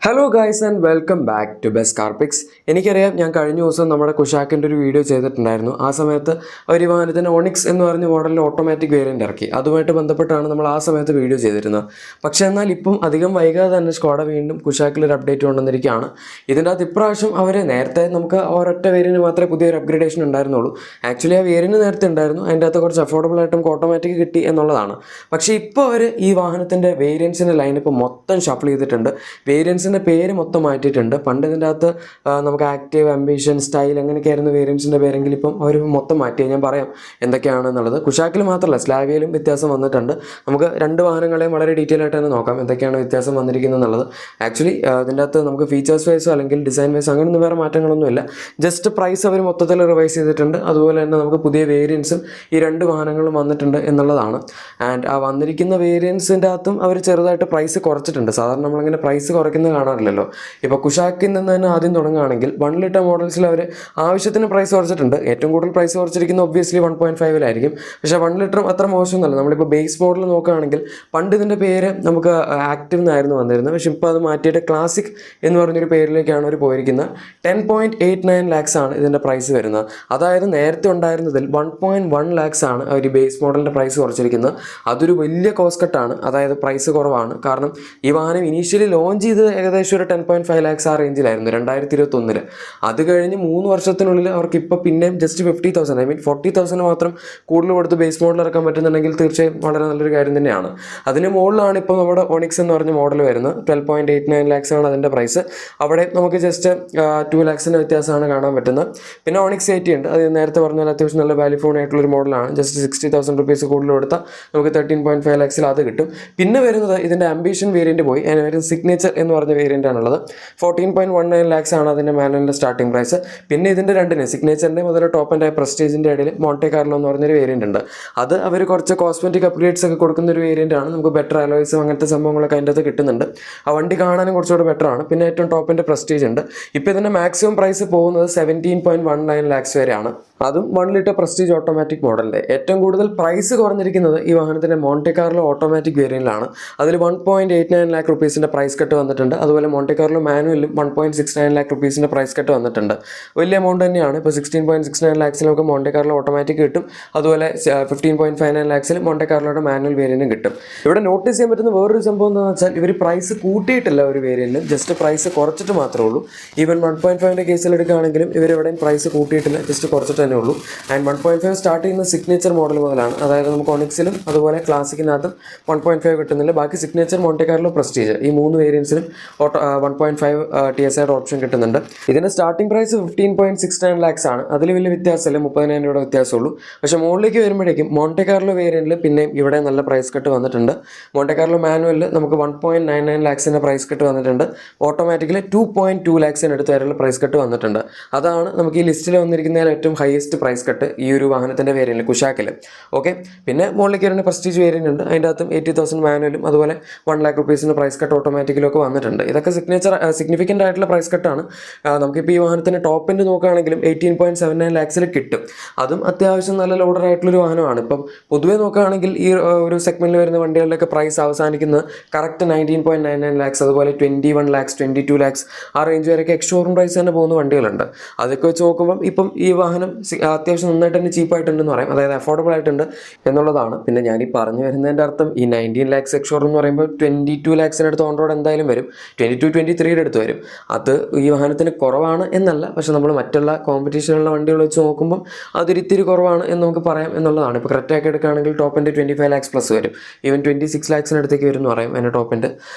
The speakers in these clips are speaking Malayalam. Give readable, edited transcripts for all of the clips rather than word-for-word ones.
Hello guys and welcome back to best car picks. എനിക്കറിയാം, ഞാൻ കഴിഞ്ഞ ദിവസം നമ്മുടെ കുഷാക്കിൻ്റെ ഒരു വീഡിയോ ചെയ്തിട്ടുണ്ടായിരുന്നു. ആ സമയത്ത് അവർ വാഹനത്തിന് ഓണിക്സ് എന്ന് പറഞ്ഞ മോഡലിൽ ഓട്ടോമാറ്റിക് വേരിയൻ്റ് ഇറക്കി. അതുമായിട്ട് ബന്ധപ്പെട്ടാണ് നമ്മൾ ആ സമയത്ത് വീഡിയോ ചെയ്തിരുന്നത്. പക്ഷേ എന്നാൽ ഇപ്പം അധികം വൈകാതെ തന്നെ സ്കോഡ വീണ്ടും കുഷാക്കിലൊരു അപ്ഡേറ്റ് കൊണ്ടുവന്നിരിക്കുകയാണ്. ഇതിൻ്റെ അകത്ത് ഇപ്രാവശ്യം അവർ നേരത്തെ നമുക്ക് ഒരൊറ്റ വേരിയൻറ്റ് മാത്രമേ പുതിയൊരു അപ്ഗ്രേഡേഷൻ ഉണ്ടായിരുന്നുള്ളൂ. ആക്ച്വലി ആ വേരിയൻറ്റ് നേരത്തെ ഉണ്ടായിരുന്നു, അതിൻ്റെ അകത്ത് കുറച്ച് അഫോർഡബിൾ ആയിട്ട് നമുക്ക് ഓട്ടോമാറ്റിക് കിട്ടി എന്നുള്ളതാണ്. പക്ഷേ ഇപ്പോൾ അവർ ഈ വാഹനത്തിൻ്റെ വേരിയൻസിൻ്റെ ലൈനപ്പ് മൊത്തം ഷഫിൾ ചെയ്തിട്ടുണ്ട്. വേരിയൻസിൻ്റെ പേര് മൊത്തം മാറ്റിയിട്ടുണ്ട്. പണ്ട് ഇതിൻ്റെ അകത്ത് നമുക്ക് ആക്റ്റീവ്, അംബിഷൻ, സ്റ്റൈൽ അങ്ങനെയൊക്കെ ആയിരുന്നു വേരിയൻസിൻ്റെ പേരെങ്കിൽ ഇപ്പം അവർ മൊത്തം മാറ്റി. ഞാൻ പറയാം എന്തൊക്കെയാണെന്നുള്ളത്. കുഷാക്കിൽ മാത്രമല്ല സ്ലാവിയയിലും വ്യത്യാസം വന്നിട്ടുണ്ട്. നമുക്ക് രണ്ട് വാഹനങ്ങളെയും വളരെ ഡീറ്റെയിൽ ആയിട്ട് തന്നെ നോക്കാം എന്തൊക്കെയാണ് വ്യത്യാസം വന്നിരിക്കുന്നത് എന്നുള്ളത്. ആക്ച്വലി ഇതിൻ്റെ അകത്ത് നമുക്ക് ഫീച്ചേഴ്സ് വൈസോ അല്ലെങ്കിൽ ഡിസൈൻ വൈസോ അങ്ങനെയൊന്നും വേറെ മാറ്റങ്ങളൊന്നുമില്ല. ജസ്റ്റ് പ്രൈസ് അവർ മൊത്തത്തിൽ റിവൈസ് ചെയ്തിട്ടുണ്ട്. അതുപോലെ തന്നെ നമുക്ക് പുതിയ വേരിയൻസും ഈ രണ്ട് വാഹനങ്ങളും വന്നിട്ടുണ്ട് എന്നുള്ളതാണ്. ആൻഡ് ആ വന്നിരിക്കുന്ന വേരിയൻസിൻ്റെ അകത്തും അവർ ചെറുതായിട്ട് പ്രൈസ് കുറച്ചിട്ടുണ്ട്. സാധാരണ നമ്മളിങ്ങനെ പ്രൈസ് കുറയ്ക്കുന്നത് കാണാറില്ലല്ലോ. ഇപ്പോൾ കുഷാക്കിൽ നിന്ന് തന്നെ ആദ്യം തുടങ്ങുകയാണെങ്കിൽ 1 ലിറ്റർ മോഡൽസിൽ അവർ ആവശ്യത്തിന് പ്രൈസ് കുറച്ചിട്ടുണ്ട്. ഏറ്റവും കൂടുതൽ പ്രൈസ് കുറച്ചിരിക്കുന്നത് ഒബ്വിയസ്ലി 1.5-ലായിരിക്കും. പക്ഷേ 1 ലിറ്ററും അത്ര മോശമൊന്നുമല്ല. നമ്മളിപ്പോൾ ബേസ് മോഡൽ നോക്കുകയാണെങ്കിൽ പണ്ട് ഇതിൻ്റെ പേര് നമുക്ക് ആക്റ്റീവ് എന്നായിരുന്നു വന്നിരുന്നത്. പക്ഷേ ഇപ്പോൾ അത് മാറ്റിയിട്ട് ക്ലാസിക് എന്ന് പറഞ്ഞൊരു പേരിലേക്കാണ് അവർ പോയിരിക്കുന്നത്. 10.89 lakhs ആണ് ഇതിൻ്റെ പ്രൈസ് വരുന്നത്. അതായത് നേരത്തെ ഉണ്ടായിരുന്നതിൽ 1.1 lakhs ആണ് അവർ ബേസ് മോഡലിൻ്റെ പ്രൈസ് കുറച്ചിരിക്കുന്നത്. അതൊരു വലിയ കോസ്റ്റ് കട്ടാണ്. അതായത് പ്രൈസ് കുറവാണ്. കാരണം ഈ വാഹനം ഇനീഷ്യലി ലോഞ്ച് ചെയ്ത് ഏകദേശം ഒരു 10.5 lakhs ആ റേഞ്ചിലായിരുന്നു 2021. അത് കഴിഞ്ഞ് 3 വർഷത്തിനുള്ളിൽ അവർക്ക് ഇപ്പോൾ പിന്നെയും ജസ്റ്റ് 50,000 40,000 മാത്രം കൂടുതൽ കൊടുത്ത് ബേസ് മോഡൽ ഇറക്കാൻ പറ്റുന്നുണ്ടെങ്കിൽ തീർച്ചയായും വളരെ നല്ലൊരു കാര്യം തന്നെയാണ്. അതിന് മുകളിലാണ് ഇപ്പോൾ നമ്മുടെ ഓണിക്സ് എന്ന് പറഞ്ഞ മോഡൽ വരുന്നത്. 12.89 lakhs ആണ് അതിൻ്റെ പ്രൈസ്. അവിടെ നമുക്ക് ജസ്റ്റ് 2 lakhs വ്യത്യാസമാണ് കാണാൻ പറ്റുന്നത്. പിന്നെ ഓണിക്സ് 80 ഉണ്ട്. അത് നേരത്തെ പറഞ്ഞാൽ അത്യാവശ്യം നല്ല വാല്യൂഫോൺ ആയിട്ടുള്ളൊരു മോഡലാണ്. ജസ്റ്റ് 60,000 rupees കൂടുതൽ കൊടുത്താൽ നമുക്ക് 13.5 lakhs അത് കിട്ടും. പിന്നെ വരുന്നത് ഇതിൻ്റെ അംബിഷൻ വേരിയൻറ്റ് പോയി. അതിന് വരുന്നത് സിഗ്നേച്ചർ എന്ന് പറഞ്ഞ വേരിയൻ്റ് ആണുള്ളത്. 14.19 lakhs ആണ് അതിൻ്റെ മാനുവലിൻ്റെ സ്റ്റാർട്ടിംഗ് പ്രൈസ്. പിന്നെ ഇതിൻ്റെ രണ്ടിന് സിഗ്നേച്ചറിൻ്റെ മുതൽ ടോപ്പ് ആൻഡ് പ്രസ്റ്റീജിൻ്റെ ഇടയിൽ മോണ്ടെ കാർലോ എന്ന് പറഞ്ഞൊരു വേരിയൻ്റ് ഉണ്ട്. അത് അവർ കുറച്ച് കോസ്മെറ്റിക് അപ്ഗ്രേഡ്സ് ഒക്കെ കൊടുക്കുന്ന ഒരു വേരിയൻ്റ് ആണ്. നമുക്ക് ബെറ്റർ അലോയ്സും അങ്ങനത്തെ സംഭവങ്ങളൊക്കെ അതിൻ്റെ അകത്ത് കിട്ടുന്നുണ്ട്. ആ വണ്ടി കാണാനും കുറച്ചുകൂടെ ബെറ്റർ ആണ്. പിന്നെ ഏറ്റവും ടോപ്പിൻ്റെ പ്രസ്റ്റീജ് ഉണ്ട്. ഇപ്പോൾ ഇതിൻ്റെ മാക്സിമം പ്രൈസ് പോകുന്നത് 17.19 lakhs വരെയാണ്. അതും 1 ലിറ്റർ പ്രസ്റ്റീജ് ഓട്ടോമാറ്റിക് മോഡലിൻ്റെ. ഏറ്റവും കൂടുതൽ പ്രൈസ് കുറഞ്ഞിരിക്കുന്നത് ഈ വാഹനത്തിൻ്റെ മോണ്ടെ കാർലോ ഓട്ടോമാറ്റിക് വേരിയൻ്റിലാണ്. അതിൽ 1.89 lakh rupees പ്രൈസ് കട്ട് വന്നിട്ടുണ്ട്. അതുപോലെ മോണ്ടെ കാർലോ മാനുവലും 1.69 lakh rupees പ്രൈസ് കട്ട് വന്നിട്ടുണ്ട്. വലിയ എമൗണ്ട് തന്നെയാണ്. ഇപ്പോൾ 16.69 lakhs നമുക്ക് മോണ്ടെ കാർലോ ഓട്ടോമാറ്റിക് കിട്ടും. അതുപോലെ 15.59 lakhs മോണ്ടെ കാർലോയുടെ മാനുവൽ വേരിയൻറ്റും കിട്ടും. ഇവിടെ നോട്ടീസ് ചെയ്യാൻ പറ്റുന്ന വേറൊരു സംഭവം എന്താണെന്ന് വെച്ചാൽ ഇവർ പ്രൈസ് കൂട്ടിയിട്ടില്ല ഒരു വേരിയൻറ്റിലും, ജസ്റ്റ് പ്രൈസ് കുറച്ചിട്ട് മാത്രമേ ഉള്ളൂ. ഈവൻ 1.5 കേസിൽ എടുക്കുകയാണെങ്കിലും ഇവരെവിടെയും പ്രൈസ് കൂട്ടിയിട്ടില്ല, ജസ്റ്റ് കുറച്ചിട്ട് തന്നെ ഉള്ളൂ. ആൻഡ് 1.5 സ്റ്റാർട്ട് ചെയ്യുന്ന സിഗ്നേച്ചർ മോഡൽ മുതലാണ്. അതായത് നമുക്ക് ഒണിക്സിലും അതുപോലെ ക്ലാസിക്കിനകത്തും 1.5 കിട്ടുന്നില്ല. ബാക്കി സിഗ്നേച്ചർ, മോണ്ടെ കാർലോ, പ്രസ്റ്റീജ് ഈ 3 വേരിയൻസിലും 1.5 TSI ഓപ്ഷൻ കിട്ടുന്നുണ്ട്. ഇതിൻ്റെ സ്റ്റാർട്ടിംഗ് പ്രൈസ് 15.69 lakhs ആണ്. അതിൽ വലിയ വ്യത്യാസമില്ല, 30,000 രൂപയുടെ വ്യത്യാസമുള്ളൂ. പക്ഷേ മുകളിലേക്ക് വരുമ്പോഴേക്കും മോണ്ടെ കാർലോ വേരിയൻറ്റിൽ പിന്നെയും ഇവിടെ നല്ല പ്രൈസ് കട്ട് വന്നിട്ടുണ്ട്. മോണ്ടെ കാർലോ മാനുവലിൽ നമുക്ക് 1.99 lakhs പ്രൈസ് കട്ട് വന്നിട്ടുണ്ട്. ഓട്ടോമാറ്റിക്കലി 2.2 lakhs അടുത്ത് വരെയുള്ള പ്രൈസ് കട്ട് വന്നിട്ടുണ്ട്. അതാണ് നമുക്ക് ഈ ലിസ്റ്റിൽ വന്നിരിക്കുന്നതിൽ ഏറ്റവും ഹയസ്റ്റ് പ്രൈസ് കട്ട് ഈ ഒരു വാഹനത്തിൻ്റെ വേരിയൻറ്റിൽ കുഷാക്കിൽ. ഓക്കെ, പിന്നെ മുകളിലേക്ക് വരുന്ന പ്രസ്റ്റീജ് വേരിയൻ്റ് ഉണ്ട്. അതിൻ്റെ അകത്തും 80,000 മാനുവലും അതുപോലെ 1 lakh rupees പ്രൈസ് കട്ട് ഓട്ടോമാറ്റിക്കലും ഒക്കെ വന്നിട്ടുണ്ട്. ഇതൊക്കെ സിഗ്നിഫിക്കൻ്റ് ആയിട്ടുള്ള പ്രൈസ് കട്ടാണ്. നമുക്കിപ്പോൾ ഈ വാഹനത്തിൻ്റെ ടോപ്പ് എൻഡ് നോക്കുകയാണെങ്കിലും 18.79 lakhs കിട്ടും. അതും അത്യാവശ്യം നല്ല ലോഡർ ആയിട്ടുള്ളൊരു വാഹനമാണ്. ഇപ്പം പൊതുവേ നോക്കുകയാണെങ്കിൽ ഈ ഒരു സെഗ്മെൻറ്റിൽ വരുന്ന വണ്ടികളിലൊക്കെ പ്രൈസ് അവസാനിക്കുന്നത് കറക്റ്റ് 19.99 lakhs, അതുപോലെ 21 lakhs, 22 lakhs ആ റേഞ്ച് വരെയൊക്കെ എക്സ്ഷോറൂം പ്രൈസ് തന്നെ പോകുന്ന വണ്ടികളുണ്ട്. അതൊക്കെ വെച്ച് നോക്കുമ്പം ഇപ്പം ഈ വാഹനം അത്യാവശ്യം നന്നായിട്ട് തന്നെ ചീപ്പായിട്ടുണ്ടെന്ന് പറയാം. അതായത് അഫോർഡബിൾ ആയിട്ടുണ്ട് എന്നുള്ളതാണ്. പിന്നെ ഞാൻ ഈ പറഞ്ഞു വരുന്നതിൻ്റെ അർത്ഥം ഈ 19 lakhs എക്സ്ഷോറൂം എന്ന് പറയുമ്പോൾ 22 lakhs അടുത്ത് ഓൺ റോഡ് എന്തായാലും വരും, 22-23 അടുത്ത് വരും. അത് ഈ വാഹനത്തിന് കുറവാണ് എന്നല്ല, പക്ഷെ നമ്മൾ മറ്റുള്ള കോമ്പറ്റീഷനുള്ള വണ്ടികൾ വെച്ച് നോക്കുമ്പോൾ അതൊരിത്തിരി കുറവാണ് എന്ന് നമുക്ക് പറയാം എന്നുള്ളതാണ്. ഇപ്പോൾ ക്രെറ്റയൊക്കെ എടുക്കുകയാണെങ്കിൽ ടോപ്പ് എൻഡ് 25 lakhs പ്ലസ് വരും. ഈവൻ 26 lakhs അടുത്തേക്ക് വരും എന്ന് പറയും അതിൻ്റെ ടോപ്പ് എൻഡ്.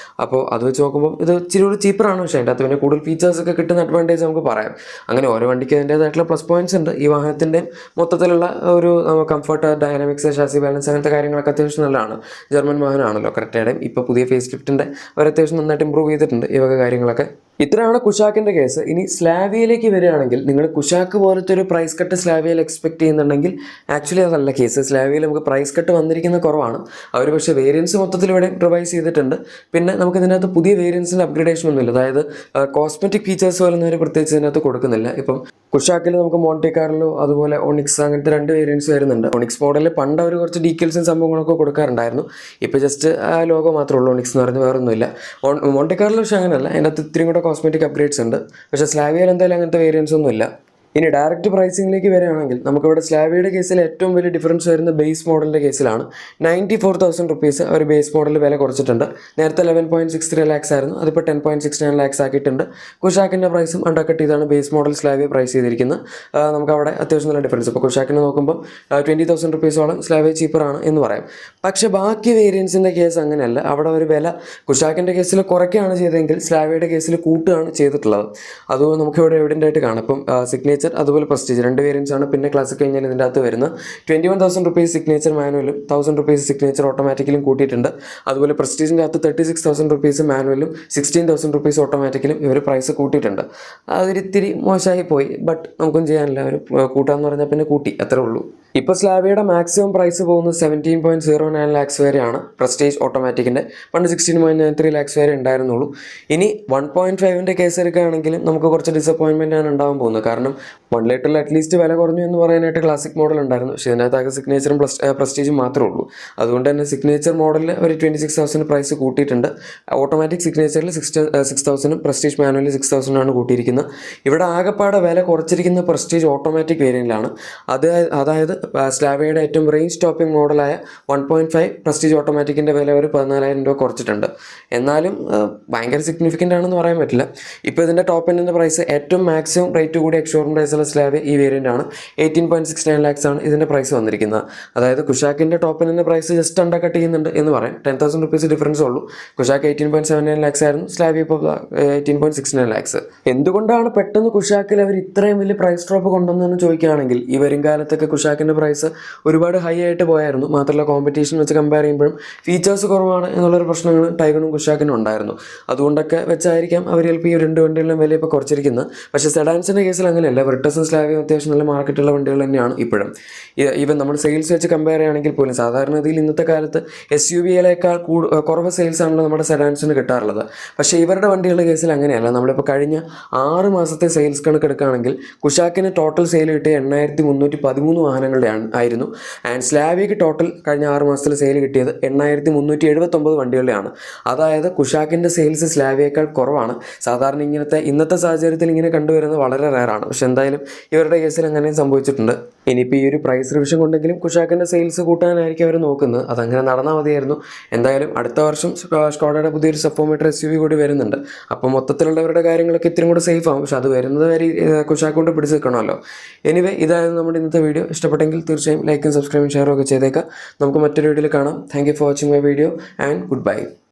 അപ്പോൾ അത് വെച്ച് നോക്കുമ്പോൾ ഇത് ഇച്ചിരി കൂടി ചീപ്പറാണ്. പക്ഷേ അതിൻ്റെ അകത്ത് പിന്നെ കൂടുതൽ ഫീച്ചേഴ്സ് ഒക്കെ കിട്ടുന്ന അഡ്വാൻറ്റേജ് നമുക്ക് പറയാം. അങ്ങനെ ഓരോ വണ്ടിക്ക് അതിൻ്റേതായിട്ടുള്ള പ്ലസ് പോയിന്റ്സ് ഉണ്ട്. ഈ വാഹനത്തിൻ്റെ മൊത്തത്തിലുള്ള ഒരു കംഫർട്ട്, ഡൈനാമിക്സ്, ഷാസി ബാലൻസ് അങ്ങനത്തെ കാര്യങ്ങളൊക്കെ അത്യാവശ്യം നല്ലതാണ്. ജർമ്മൻ വാഹനമാണല്ലോ ക്രെറ്റയുടെയും. ഇപ്പോൾ പുതിയ ഫേസ് ലിഫ്റ്റിൻ്റെ അവർ അത്യാവശ്യം നന്നായിട്ട് ഇമ്പ്രൂവ് ചെയ്തിട്ടുണ്ട് ഈ വക കാര്യങ്ങളൊക്കെ. ഇത്രയാണ് കുഷാക്കിൻ്റെ കേസ്. ഇനി സ്ലാവിയയിലേക്ക് വരികയാണെങ്കിൽ നിങ്ങൾ കുഷാക്ക് പോലത്തെ ഒരു പ്രൈസ് കട്ട് സ്ലാവിയയിൽ എക്സ്പെക്ട് ചെയ്യുന്നുണ്ടെങ്കിൽ ആക്ച്വലി അതല്ല കേസ്. സ്ലാവിയയിൽ നമുക്ക് പ്രൈസ് കട്ട് വന്നിരിക്കുന്ന കുറവാണ്. അവർ പക്ഷേ വേരിയൻസ് മൊത്തത്തിൽ ഇവിടെ റിവൈസ് ചെയ്തിട്ടുണ്ട്. പിന്നെ നമുക്ക് ഇതിനകത്ത് പുതിയ വേരിയൻസിൻ്റെ അപ്ഗ്രേഡേഷൻ ഒന്നുമില്ല. അതായത് കോസ്മെറ്റിക് ഫീച്ചേഴ്സ് പോലൊന്നും അവർ പ്രത്യേകിച്ച് ഇതിനകത്ത് കൊടുക്കുന്നില്ല. ഇപ്പം കുഷാക്കിൽ നമുക്ക് മോണ്ടെ കാർലോ അതുപോലെ ഒണിക്സ് അങ്ങനത്തെ 2 വേരിയൻസ് വരുന്നുണ്ട്. ഒണിക്സ് മോഡലിൽ പണ്ട് അവർ കുറച്ച് ഡീറ്റെയിൽസും സംഭവങ്ങളൊക്കെ കൊടുക്കാറുണ്ടായിരുന്നു. ഇപ്പോൾ ജസ്റ്റ് ആ ലോഗോ മാത്രമേ ഉള്ളൂ. ഒണിക്സ് എന്ന് പറയുന്നത് വേറൊന്നുമില്ല. മോണ്ടെ കാർലോ പക്ഷേ അങ്ങനെയല്ല, അതിൻ്റെ അകത്ത് ഇത്രയും കൂടെ കോസ്മെറ്റിക് അപ്ഗ്രേഡ്സ് ഉണ്ട്. പക്ഷേ സ്ലാവിയയിൽ എന്തായാലും അങ്ങനത്തെ വേരിയൻസ് ഒന്നും ഇല്ല. ഇനി ഡയറക്റ്റ് പ്രൈസിങ്ങിലേക്ക് വരികയാണെങ്കിൽ നമുക്കിവിടെ സ്ലാവിയയുടെ കേസിൽ ഏറ്റവും വലിയ ഡിഫറൻസ് വരുന്ന ബേസ് മോഡലിൻ്റെ കേസിലാണ്. 94,000 റുപ്പീസ് അവർ ബേസ് മോഡൽ വില കുറച്ചിട്ടുണ്ട്. നേരത്തെ 11.63 ലാക്സ് ആയിരുന്നു, അതിപ്പോൾ 10.69 ലാക്സ് ആക്കിയിട്ടുണ്ട്. കുഷാക്കിൻ്റെ പ്രൈസും അണ്ടർകട്ട് ചെയ്താണ് ബേസ് മോഡൽ സ്ലാവിയ പ്രൈസ് ചെയ്തിരിക്കുന്നത്. നമുക്കവിടെ അത്യാവശ്യം നല്ല ഡിഫറൻസ്. ഇപ്പോൾ കുഷാക്കിന് നോക്കുമ്പോൾ 20,000 റുപ്പീസോളം സ്ലാവിയ ചീപ്പറാണ് എന്ന് പറയാം. പക്ഷേ ബാക്കി വേരിയൻസിൻ്റെ കേസ് അങ്ങനെയല്ല. അവിടെ ഒരു വില കുഷാക്കിൻ്റെ കേസിൽ കുറയ്ക്കുകയാണ് ചെയ്തതെങ്കിൽ സ്ലാവിയയുടെ കേസിൽ കൂട്ടുകയാണ് ചെയ്തിട്ടുള്ളത്. അത് നമുക്കിവിടെ എവിഡൻ്റ് ആയിട്ട് കാണാം. ഇപ്പം സിഗ്നേച്ചർ അതുപോലെ പ്രസ്റ്റീജ് 2 വേരിയൻസ് ആണ്. പിന്നെ ക്ലാസിക് കഴിഞ്ഞാൽ ഇതിൻ്റെ അകത്ത് വരുന്നത് 21,000 റുപ്പീസ് സിഗ്നേച്ചർ മാനുവലും 1,000 റുപ്പീസ് സിഗ്നേച്ചർ ഓട്ടോമാറ്റിക്കലും കൂട്ടിയിട്ടുണ്ട്. അതുപോലെ പ്രസ്റ്റീജിൻ്റെ അകത്ത് 36,000 റുപ്പീസ് മാനുവലും 16,000 റുപ്പീസ് ഓട്ടോമാറ്റിക്കലും ഇവർ പ്രൈസ് കൂട്ടിയിട്ടുണ്ട്. അതൊരിത്തിരി മോശമായി പോയി. ബട്ട് നമുക്കൊന്നും ചെയ്യാനില്ല. അവർ കൂട്ടാന്ന് പറഞ്ഞാൽ പിന്നെ കൂട്ടി, അത്രേ ഉള്ളൂ. ഇപ്പോൾ സ്ലാവിയയുടെ മാക്സിമം പ്രൈസ് പോകുന്നത് 17.09 ലാക്സ് വരെയാണ് പ്രസ്റ്റീജ് ഓട്ടോമാറ്റിക്കിൻ്റെ. പണ്ട് 16.93 ലാക്സ് വരെ ഉണ്ടായിരുന്നുള്ളൂ. ഇനി 1.5ൻ്റെ കേസ് എടുക്കുകയാണെങ്കിലും നമുക്ക് കുറച്ച് ഡിസപ്പോയിൻമെൻ്റ് ആണ് ഉണ്ടാകാൻ പോകുന്നത്. കാരണം 1 ലിറ്ററിൽ അറ്റ്ലീസ്റ്റ് വില കുറഞ്ഞു എന്ന് പറയാനായിട്ട് ക്ലാസിക് മോഡൽ ഉണ്ടായിരുന്നു. പക്ഷേ ഇതിനകത്താകെ സിഗ്നേച്ചറും പ്രസ്റ്റീജും മാത്രമേ ഉള്ളൂ. അതുകൊണ്ട് തന്നെ സിഗ്നേച്ചർ മോഡലിൽ ഒരു 26,000 പ്രൈസ് കൂട്ടിയിട്ടുണ്ട്. ഓട്ടോമാറ്റിക് സിഗ്നേച്ചറിൽ 6,000 പ്രസ്റ്റീജ് മാനുവലിൽ 6,000 ആണ് കൂട്ടിയിരിക്കുന്നത്. ഇവിടെ ആകെപ്പാടെ വില കുറച്ചിരിക്കുന്ന പ്രസ്റ്റീജ് ഓട്ടോമാറ്റിക് വേരിയൻ്റിലാണ്. അതായത് സ്ലാവിയയുടെ ഏറ്റവും റേഞ്ച് ടോപ്പിംഗ് മോഡലായ 1.5 പ്രസ്റ്റീജ് ഓട്ടോമാറ്റിക്കിൻ്റെ വില ഒരു 14,000 രൂപ കുറച്ചിട്ടുണ്ട്. എന്നാലും ഭയങ്കര സിഗ്നിഫിക്കൻ്റ് ആണെന്ന് പറയാൻ പറ്റില്ല. ഇപ്പോൾ ഇതിൻ്റെ ടോപ്പ് എൻഡിൻ്റെ പ്രൈസ് ഏറ്റവും മാക്സിമം റേറ്റ് കൂടി എക്സ്ഷോറൂം പ്രൈസുള്ള സ്ലാവിയ ഈ വേരിയൻ്റ് ആണ്. 18.69 ലാക്സ് ആണ് ഇതിൻ്റെ പ്രൈസ് വന്നിരിക്കുന്നത്. അതായത് കുഷാക്കിൻ്റെ ടോപ്പ് എൻഡിൻ്റെ പ്രൈസ് ജസ്റ്റ് അണ്ടർകട്ട് ചെയ്യുന്നുണ്ട് എന്ന് പറയാം. 10,000 റുപ്പീസ് ഡിഫറൻസ് ഉള്ളൂ. കുഷാക്ക് 18.79 ലാക്സ് ആയിരുന്നു, സ്ലാവിയ ഇപ്പോൾ 18.69 ലാക്സ്. എന്തുകൊണ്ടാണ് പെട്ടെന്ന് കുഷാക്കിൽ അവർ ഇത്രയും വലിയ പ്രൈസ് ഡ്രോപ്പ് കൊണ്ടുവന്നതെന്ന് ചോദിക്കുകയാണെങ്കിൽ ഈ വരും കാലത്തൊക്കെ കുഷാക്കിൻ്റെ പ്രൈസ് ഒരുപാട് ഹൈ ആയിട്ട് പോയായിരുന്നു. മാത്രമല്ല കോമ്പറ്റീഷൻ വെച്ച് കമ്പയർ ചെയ്യുമ്പോഴും ഫീച്ചേഴ്സ് കുറവാണ് എന്നുള്ളൊരു പ്രശ്നങ്ങൾ ടൈഗണും കുഷാക്കിനും ഉണ്ടായിരുന്നു. അതുകൊണ്ടൊക്കെ വെച്ചായിരിക്കാം അവർ ചിലപ്പോൾ ഈ 2 വണ്ടികളിലും വില ഇപ്പോൾ കുറച്ചിരിക്കുന്നത്. പക്ഷേ സെഡാൻസിൻ്റെ കേസിൽ അങ്ങനെയല്ല. വെർട്ടസും സ്ലാവിയും അത്യാവശ്യം നല്ല മാർക്കറ്റുള്ള വണ്ടികൾ തന്നെയാണ് ഇപ്പോഴും. ഈവൻ നമ്മൾ സെയിൽസ് വെച്ച് കമ്പയർ ചെയ്യുകയാണെങ്കിൽ പോലും സാധാരണഗതിയിൽ ഇന്നത്തെ കാലത്ത് SUV-യേക്കാൾ കുറവ് സെയിൽസ് ആണല്ലോ നമ്മുടെ സെഡാൻസിന് കിട്ടാറുള്ളത്. പക്ഷേ ഇവരുടെ വണ്ടികളുടെ കേസിൽ അങ്ങനെയല്ല. നമ്മളിപ്പോൾ കഴിഞ്ഞ 6 മാസത്തെ സെയിൽസ് കണക്ക് എടുക്കുകയാണെങ്കിൽ കുഷാക്കിന് ടോട്ടൽ സെയിൽ കിട്ടിയ 8,313 വാഹനങ്ങളുടെ ആയിരുന്നു. ആൻഡ് സ്ലാവിയയ്ക്ക് ടോട്ടൽ കഴിഞ്ഞ 6 മാസത്തിൽ സെയിൽ കിട്ടിയത് 8,379 വണ്ടികളുടെയാണ്. അതായത് കുഷാക്കിൻ്റെ സെയിൽസ് സ്ലാവിയേക്കാൾ കുറവാണ്. സാധാരണ ഇന്നത്തെ സാഹചര്യത്തിൽ ഇങ്ങനെ കണ്ടുവരുന്നത് വളരെ റെയറാണ്. പക്ഷെ എന്തായാലും ഇവരുടെ കേസിൽ അങ്ങനെയും സംഭവിച്ചിട്ടുണ്ട്. ഇനിയിപ്പോൾ ഈ ഒരു പ്രൈസ് റിവിഷൻ കൊണ്ടെങ്കിലും കുഷാക്കിൻ്റെ സെയിൽസ് കൂട്ടാനായിരിക്കും അവർ നോക്കുന്നത്. അതങ്ങനെ നടന്നാൽ മതിയായിരുന്നു. എന്തായാലും അടുത്ത വർഷം സ്കോഡയുടെ പുതിയൊരു സപ്പോമീറ്റർ SUV കൂടി വരുന്നുണ്ട്. അപ്പോൾ മൊത്തത്തിലുള്ളവരുടെ കാര്യങ്ങളൊക്കെ ഇത്തിരി കൂടെ സേഫ് ആവും. പക്ഷെ അത് വരുന്നത് വരെ കുഷാക്ക് കൊണ്ട് പിടിച്ച് നിൽക്കണമല്ലോ. എനിവേ ഇതായിരുന്നു നമ്മുടെ ഇന്നത്തെ വീഡിയോ. ഇഷ്ടപ്പെട്ടെങ്കിൽ തീർച്ചയായും ലൈക്കും സബ്സ്ക്രൈബും ഷെയറും ഒക്കെ ചെയ്തേക്കാം. നമുക്ക് മറ്റൊരു വീഡിയോയിൽ കാണാം. Thank you for watching my video and good bye.